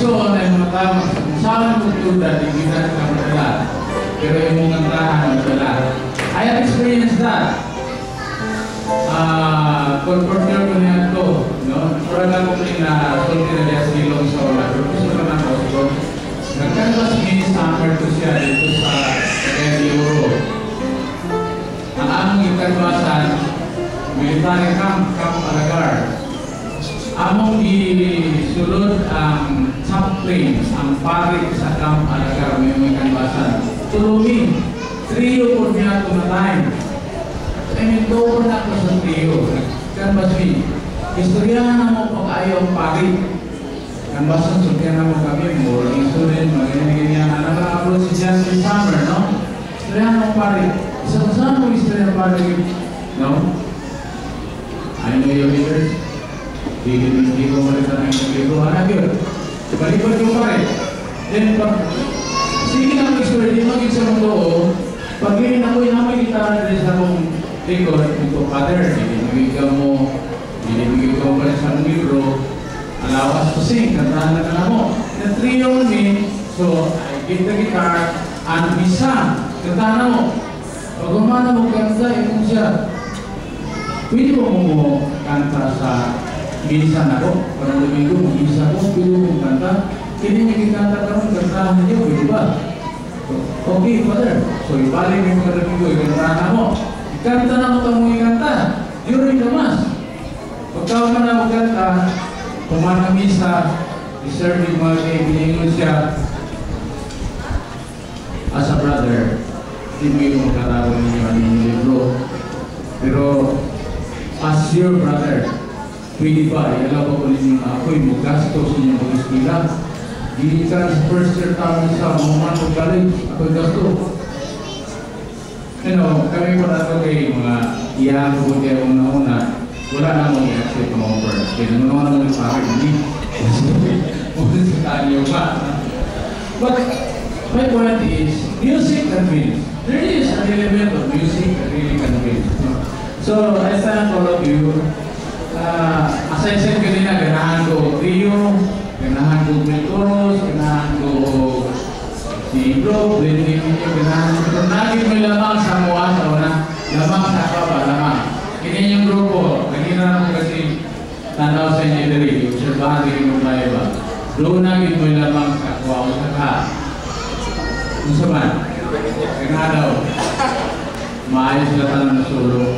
tradisyon ay mga tao, saan mo tulad, hindi na ka madala. Pero yung mga kantahan madala. I have experienced that. Conformer ko niya ito, no? Parang ako na sulti na niya silong sa wala. Pero gusto ko na ako. Nagkanvas mini-summer ko siya dito sa Euro. Ang among ikanvasan, military camp Alagar. Among isulod ang top plane, ang parik sa Camp Alagar, may mga kanvasan. Tulungi, trio po niya ito na time. I mean, doon na ako sa trio. Kanvas me. Istoryahan na mo pag ayaw parik. Kanvasan, sultihan na mo kami, morning student, mga anak ako si Justin Summer, no? Istoryahan mo parik. Saan mo istoryahan parik? No? I know your leaders. Hindi ko malita ng libro. Anak yun. Balik-balik mo pa rin. Then, sige na mag-story, di mag-isa mo to, pag yun ako yung namay kita na rin sa mong record, ito, Father, binibigyan mo pa rin sa mong libro, alawas to sing, kantahan na ka mo. The trio me, so, I get the guitar, and isa, kantahan na mo. Pag umana mo kanta, yun siya. Pwede mo kanta sa minsan ako, parang Domingo, minsan ako, pwede mong kanta. Kini may kanta ka mong kantahan niyo, pwede ba? Okay, Father. So, ibalik mo mga Domingo, ikantahan mo. Ikanta na mo itong mga kanta. During the Mass. Pagkaw man na mo kanta, kumana misa, deserve yung mga kaibigan siya. As a brother, hindi mo magkatawag ninyo ang inyong libro. Pero, as your brother, pwede ba, ilaw ko ninyo na ako'y maggastos ninyong pag-eskwila. Hindi ka sa first year taon sa mga college, ako'y gasto. Kami po na ito kay mga iyang po kaya una-una, wala na mo i-accept ang offer. Kaya naman naman yung pake, hindi. Muna sa kanyo pa. But, my point is, music convinces. There is an element of music that really convinces. So, I thank all of you. As I said kanina, ganahan ko trio, ganahan ko Melcoros, ganahan ko si Bro, hindi ninyo ganahan ko. Naging may lamang sa mua sa una, lamang sa baba, lamang. Kini yung grupo, kanina ko kasi tanaw sa inyo dali, obserbahan din yung mga iba. Bro, naging may lamang sa kuha o sa ka. Kung saman, ganahan daw, maayos na tanong na solo.